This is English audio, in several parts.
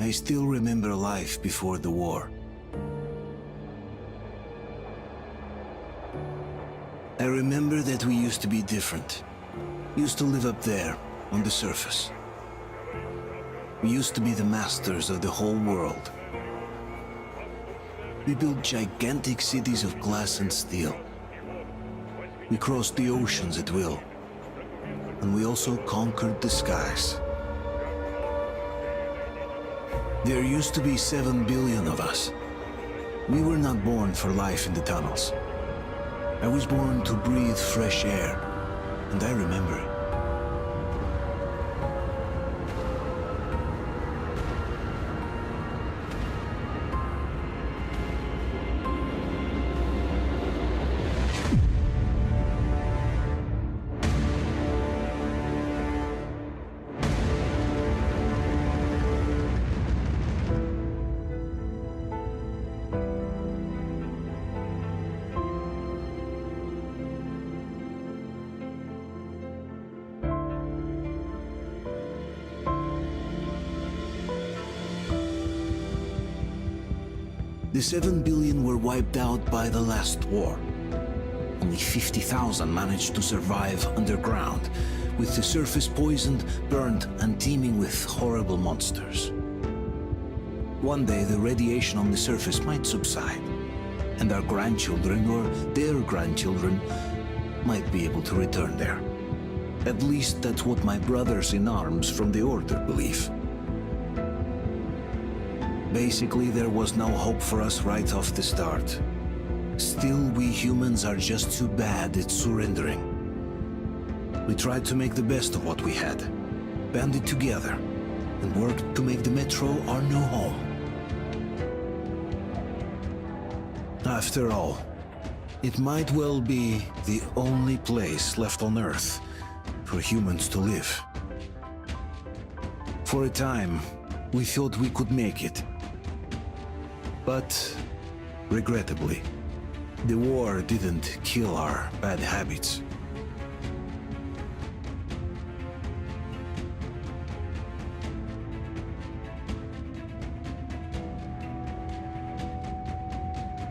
I still remember life before the war. I remember that we used to be different. Used to live up there, on the surface. We used to be the masters of the whole world. We built gigantic cities of glass and steel. We crossed the oceans at will. And we also conquered the skies. There used to be 7 billion of us. We were not born for life in the tunnels. I was born to breathe fresh air, and I remember it. The 7 billion were wiped out by the last war. Only 50,000 managed to survive underground, with the surface poisoned, burned, and teeming with horrible monsters. One day the radiation on the surface might subside, and our grandchildren or their grandchildren might be able to return there. At least that's what my brothers in arms from the Order believe. Basically, there was no hope for us right off the start. Still, we humans are just too bad at surrendering. We tried to make the best of what we had, banded together, and worked to make the Metro our new home. After all, it might well be the only place left on Earth for humans to live. For a time, we thought we could make it. But, regrettably, the war didn't kill our bad habits.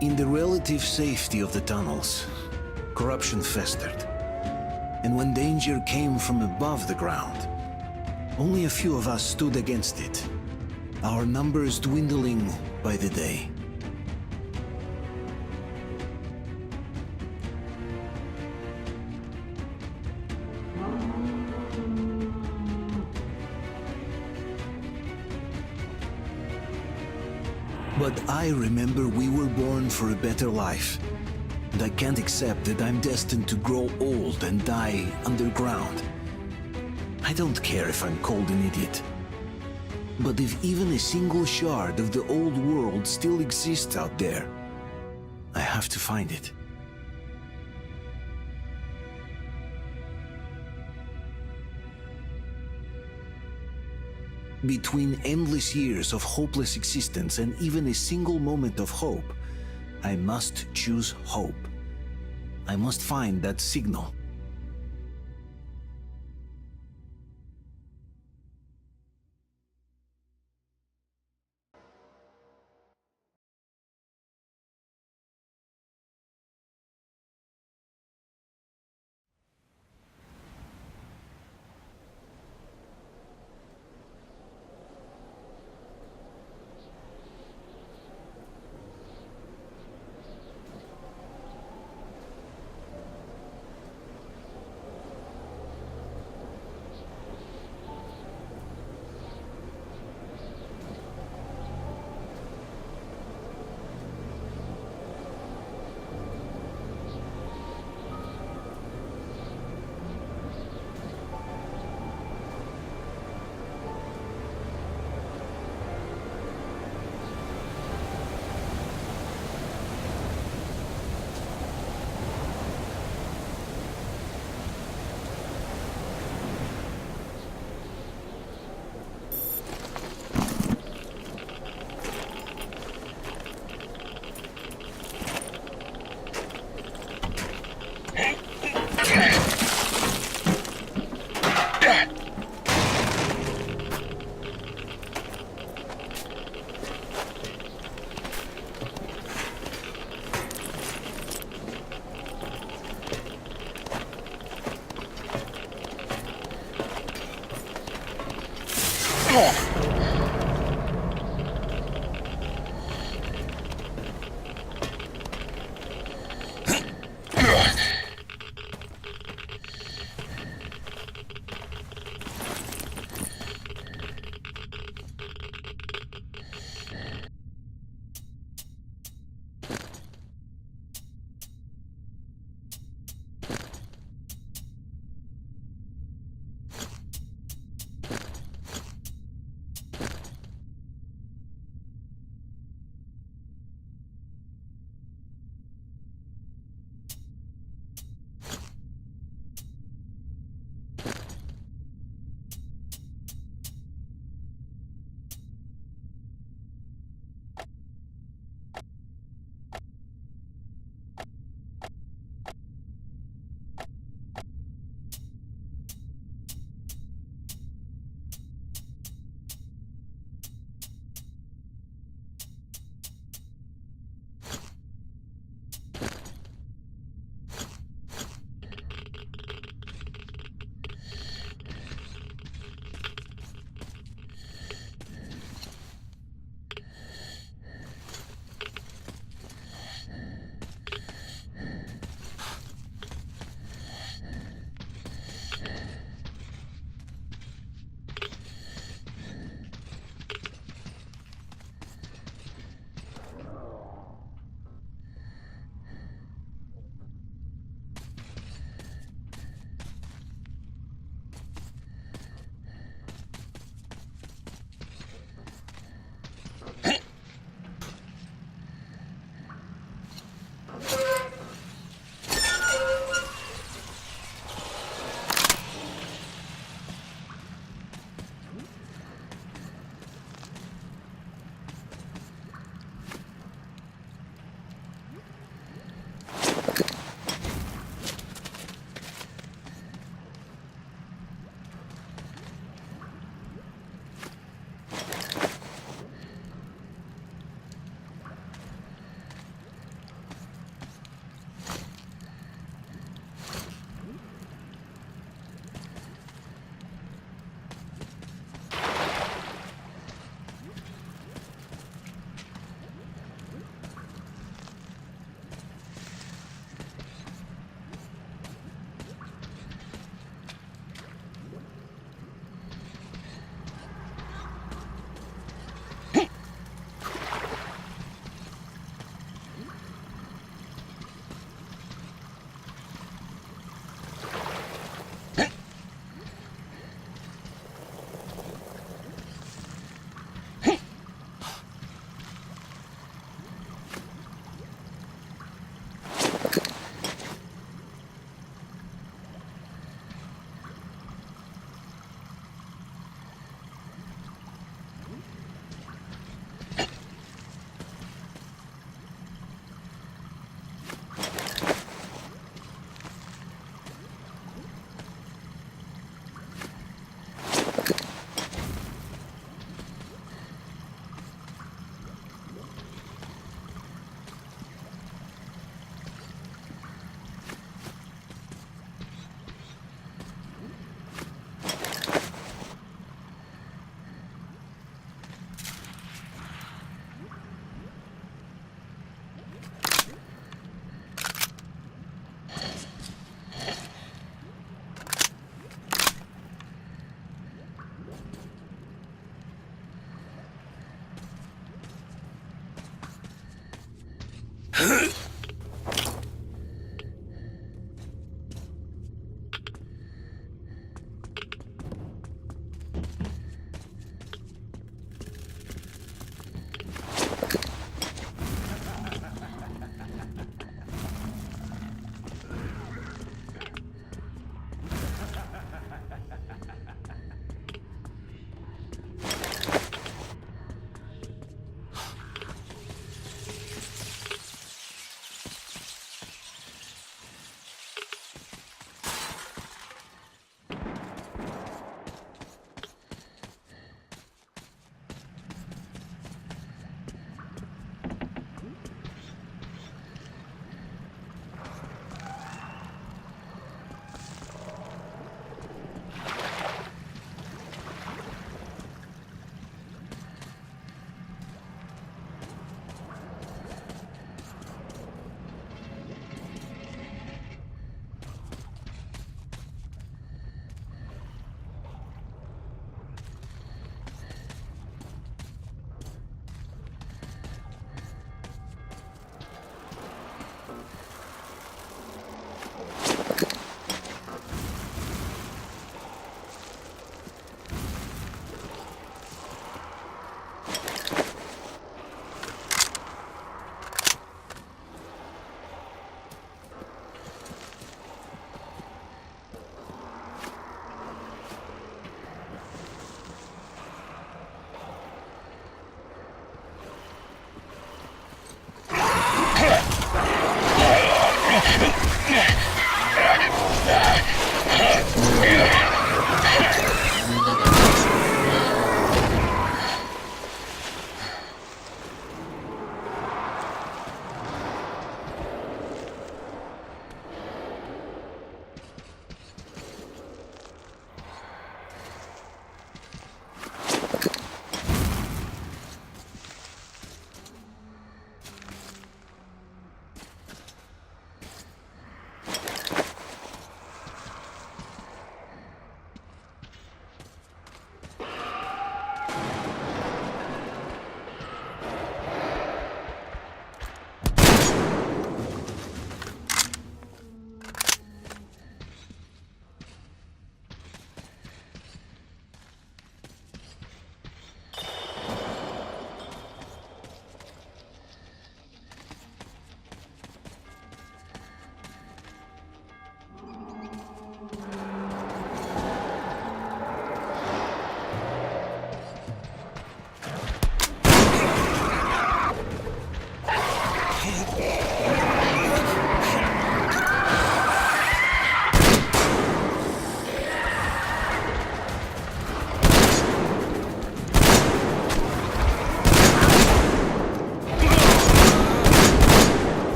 In the relative safety of the tunnels, corruption festered. And when danger came from above the ground, only a few of us stood against it, our numbers dwindling by the day. But I remember we were born for a better life, and I can't accept that I'm destined to grow old and die underground. I don't care if I'm called an idiot. But if even a single shard of the old world still exists out there, I have to find it. Between endless years of hopeless existence and even a single moment of hope, I must choose hope. I must find that signal.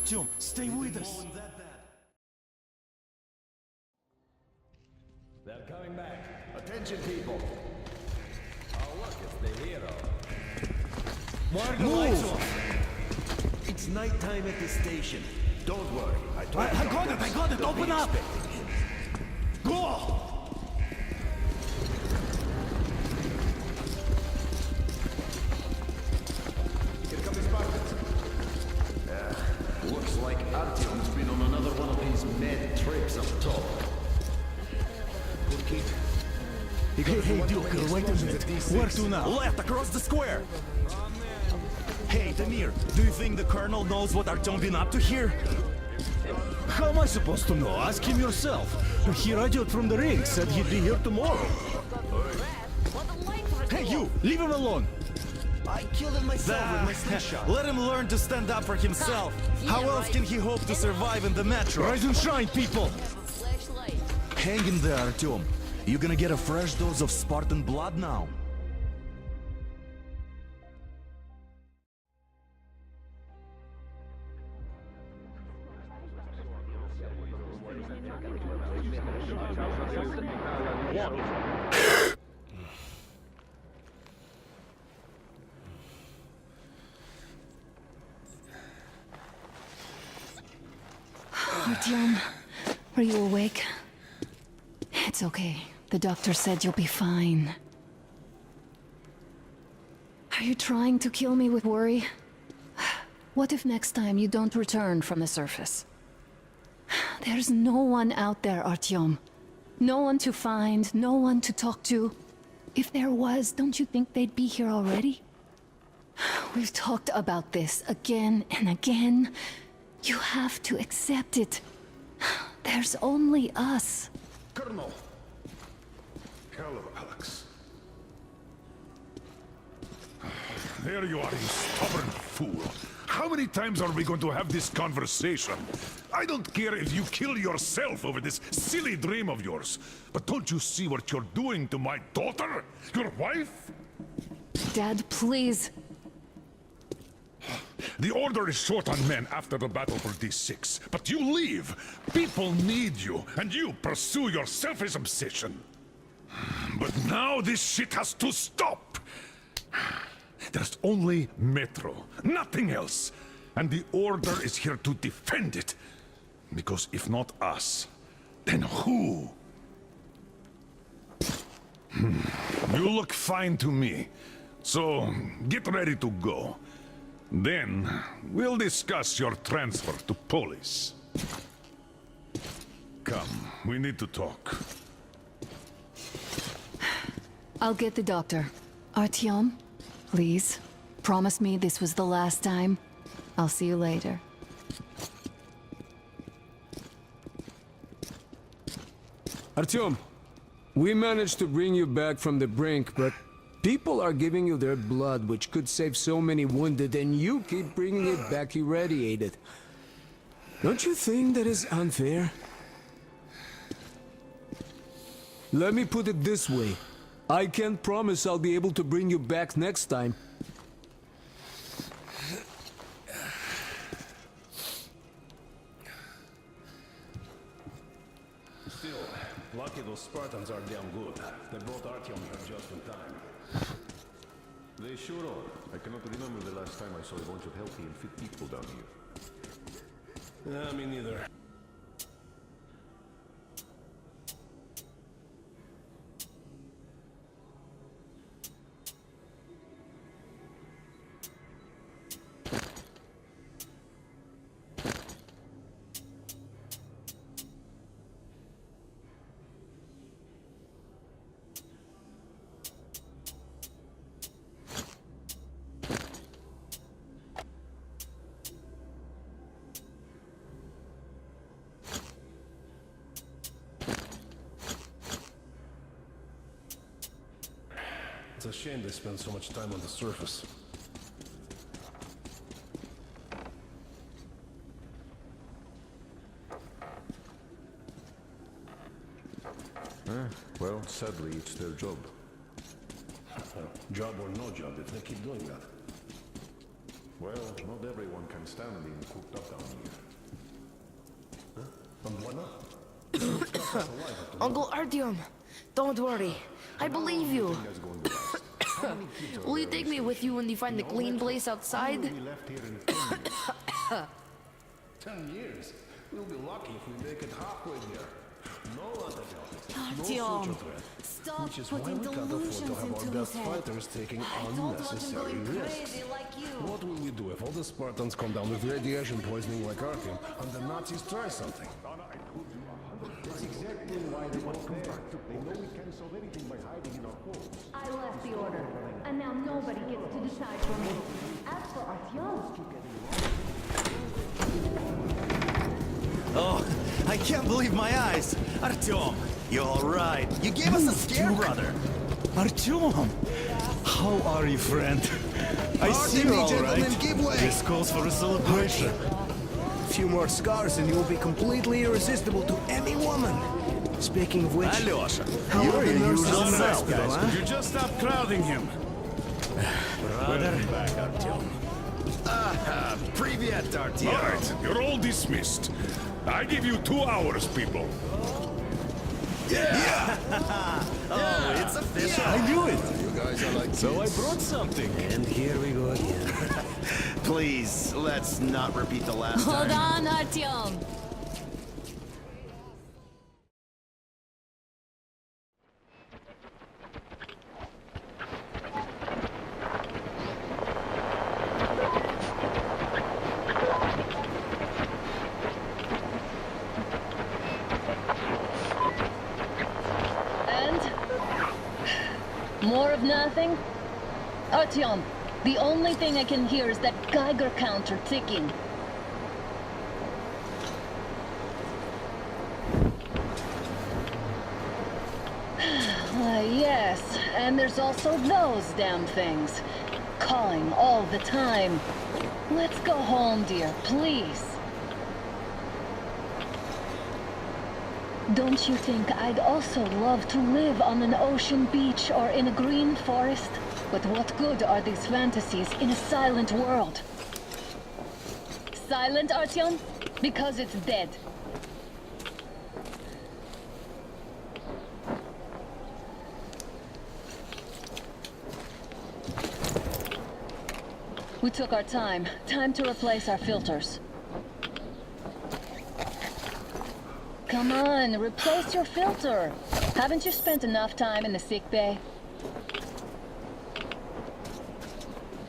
Artyom, stay with us. They're coming back. Attention, people. Our work is the hero. Why are the lights off? It's nighttime at the station. Don't worry. I got it. Open up. Go! Here come his partners. Looks like Artyom's been on another one of his mad trips up top. Good kid. Hey, Duke, wait a minute. Where to now? Left, across the square! Hey, Tamir, do you think the Colonel knows what Artyom been up to here? How am I supposed to know? Ask him yourself. He radioed from the ring, said he'd be here tomorrow. Hey, you! Leave him alone! I killed him myself with my slingshot. Let him learn to stand up for himself. How else can he hope to survive in the metro? Rise and shine, people! Hang in there, Artyom. You're gonna get a fresh dose of Spartan blood now. Artyom, are you awake? It's okay. The doctor said you'll be fine. Are you trying to kill me with worry? What if next time you don't return from the surface? There's no one out there, Artyom. No one to find, no one to talk to. If there was, don't you think they'd be here already? We've talked about this again and again. You have to accept it. There's only us. Colonel! Hello, Alex. There you are, you stubborn fool. How many times are we going to have this conversation? I don't care if you kill yourself over this silly dream of yours, but don't you see what you're doing to my daughter? Your wife? Dad, please. The Order is short on men after the battle for D6, but you leave. People need you, and you pursue your selfish obsession. But now this shit has to stop. There's only Metro, nothing else. And the Order is here to defend it. Because if not us, then who? You look fine to me. So, get ready to go. Then, we'll discuss your transfer to Polis. Come, we need to talk. I'll get the doctor. Artyom, please, promise me this was the last time. I'll see you later. Artyom, we managed to bring you back from the brink, but people are giving you their blood, which could save so many wounded, and you keep bringing it back irradiated. Don't you think that is unfair? Let me put it this way. I can't promise I'll be able to bring you back next time. Still, lucky those Spartans are damn good. They brought Artyom here just in time. They sure are. I cannot remember the last time I saw a bunch of healthy and fit people down here. Me neither. It's a shame they spend so much time on the surface. Well, sadly, it's their job. Job or no job, if they keep doing that. Well, not everyone can stand being cooked up down here. Huh? And why not? Uncle Artyom, don't worry. I believe you. That's going to last. How many kids are Will you there take in me the with you when you find the clean place outside? We left here in 10 years. 10 years? We'll be lucky if we make it halfway there. No antibiotics, no Artyom, future threat. stop Which is why putting we can't afford delusions to have our into best his head. fighters taking I don't want him unnecessary going risks. crazy like you. What will we do if all the Spartans come down with radiation poisoning like Artyom and the Nazis try something? That's exactly why they won't come back. They know we can't solve anything by hiding in our holes. I left the order, and now nobody gets to decide for me. As for Artyom, Oh, I can't believe my eyes. Artyom, you all right? You gave us a scare, brother. Artyom! How are you, friend? I see Pardon you me, all gentlemen, right. give way. This calls for a celebration. A few more scars and you will be completely irresistible to any woman. Speaking of which, Alyosha, how are the nurses usual in the self, hospital, guys. huh? Could you just stop crowding him? brother. Back, Artyom. Привет, All Artyom. right, you're all dismissed. I give you 2 hours, people. Oh, it's official. I knew it. You guys are like So I brought something. And here we go again. Please, let's not repeat the last Hold time. on, Artyom. and more of nothing. Artyom, the only thing I can hear is that Geiger counter ticking. Yes, and there's also those damn things. Calling all the time. Let's go home, dear, please. Don't you think I'd also love to live on an ocean beach or in a green forest? But what good are these fantasies in a silent world? Silent, Artyom? Because it's dead. We took our time. Time to replace our filters. Come on, replace your filter. Haven't you spent enough time in the sick bay?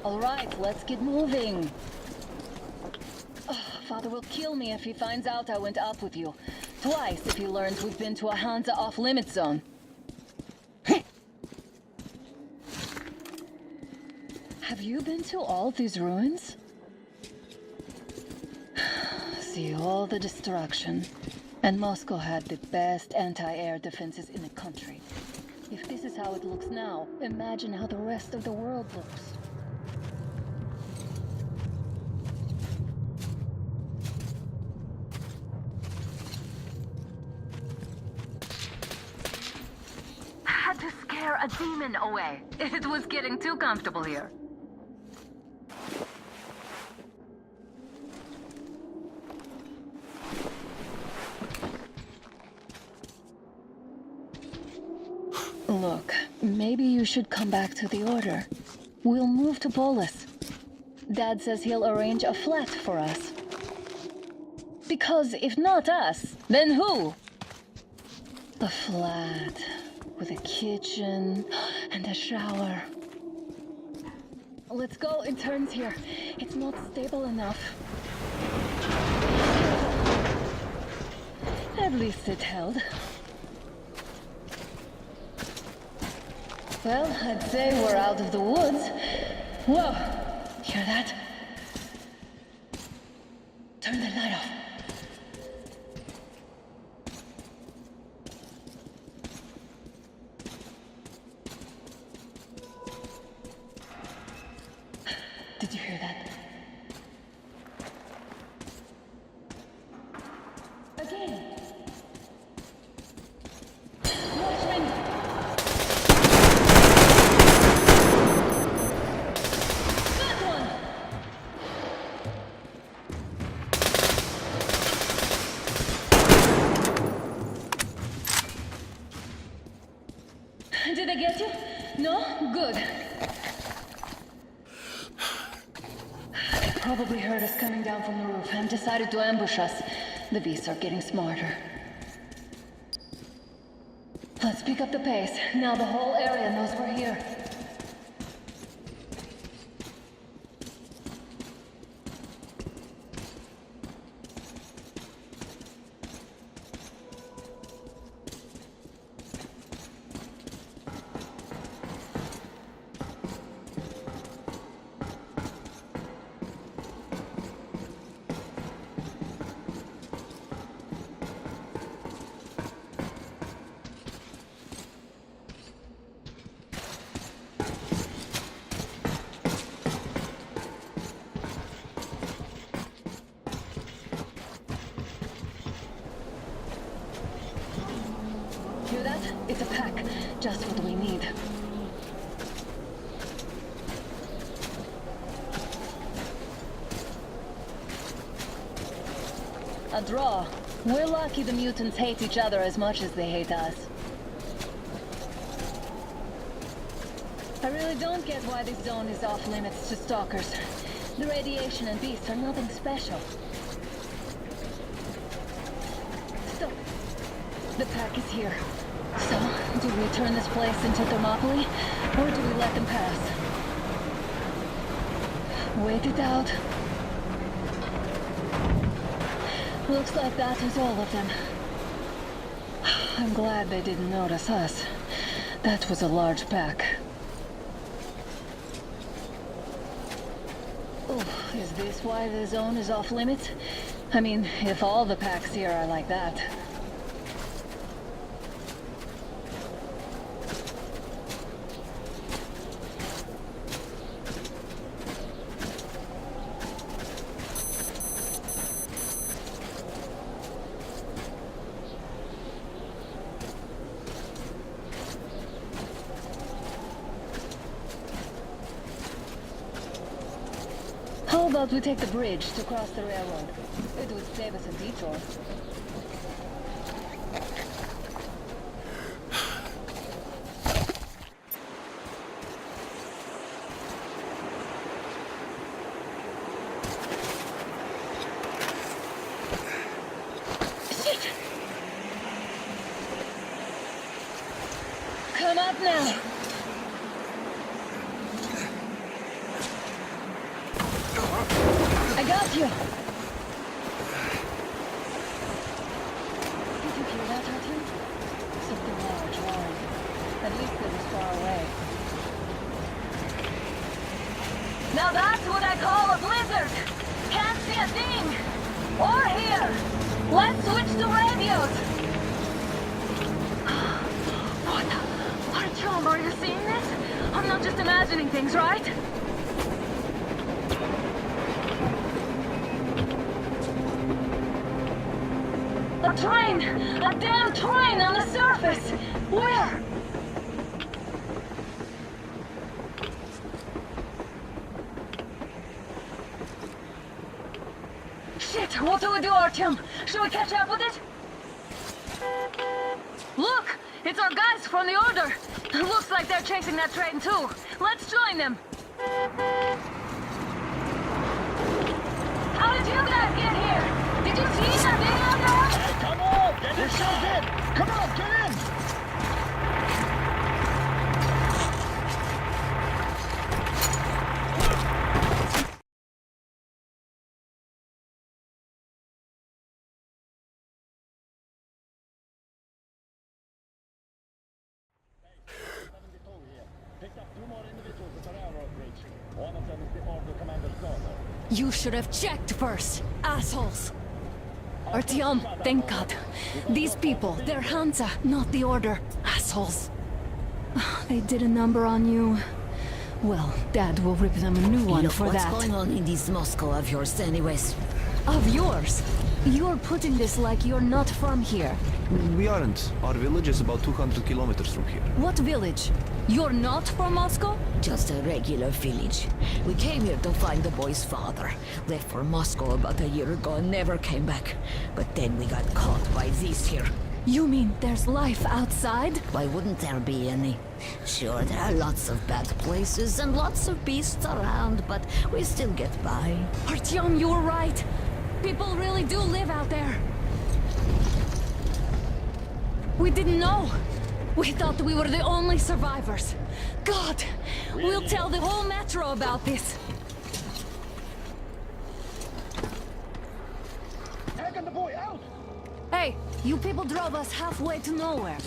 All right, let's get moving. Oh, Father will kill me if he finds out I went up with you. Twice if he learns we've been to a Hansa off-limit zone. Have you been to all these ruins? See all the destruction. And Moscow had the best anti-air defenses in the country. If this is how it looks now, imagine how the rest of the world looks. Had to scare a demon away. It was getting too comfortable here. Look, maybe you should come back to the Order. We'll move to Bolus. Dad says he'll arrange a flat for us. Because if not us, then who? A flat with a kitchen and a shower. Let's go in turns here. It's not stable enough. At least it held. Well, I'd say we're out of the woods. Whoa! Hear that? Turn the light off. Did you hear that? Again. Watchmen! That one! Did they get you? No? Good. They probably heard us coming down from the roof and decided to ambush us. The beasts are getting smarter. Let's pick up the pace. Now the whole area knows we're here. Hear that? It's a pack. Just what we need. A draw. We're lucky the mutants hate each other as much as they hate us. I really don't get why this zone is off limits to stalkers. The radiation and beasts are nothing special. Stop. The pack is here. So, do we turn this place into Thermopylae, or do we let them pass? Wait it out. Looks like that was all of them. I'm glad they didn't notice us. That was a large pack. Oh, is this why the zone is off limits? I mean, if all the packs here are like that. How about we take the bridge to cross the railroad? It would save us a detour. Shit! Come up now! I got you! Did you hear that, Artyom? Something large roaring. At least it was far away. Now that's what I call a blizzard! Can't see a thing! Or hear! Let's switch to radios! What? Artyom, are you seeing this? I'm not just imagining things, right? A train! A damn train on the surface! Where? Shit! What do we do, Artyom? Should we catch up with it? Look! It's our guys from the Order! Looks like they're chasing that train too. Let's join them! How did you guys get here? Did you see that video there? Come on! Get yourself in! Come on, get in! You should have checked first, assholes! Artyom, thank God. These people, they're Hansa, not the Order. Assholes. They did a number on you. Well, Dad will rip them a new one Look, for what's that. going on in this Moscow of yours anyways? Of yours? You're putting this like you're not from here. We aren't. Our village is about 200 kilometers from here. What village? You're not from Moscow? Just a regular village. We came here to find the boy's father. Left for Moscow about a year ago and never came back. But then we got caught by these here. You mean there's life outside? Why wouldn't there be any? Sure, there are lots of bad places and lots of beasts around, but we still get by. Artyom, you were right. People really do live out there. We didn't know. We thought we were the only survivors. God, we'll tell the whole metro about this. Taking the boy out! Hey, you people drove us halfway to nowhere.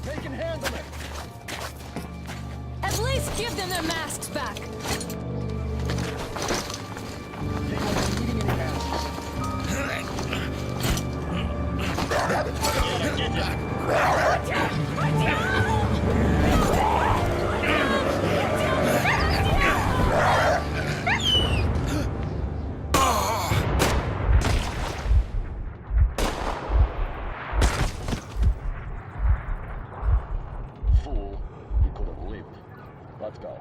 They can handle it! At least give them their masks back. Fool, he could have lived. Let's go.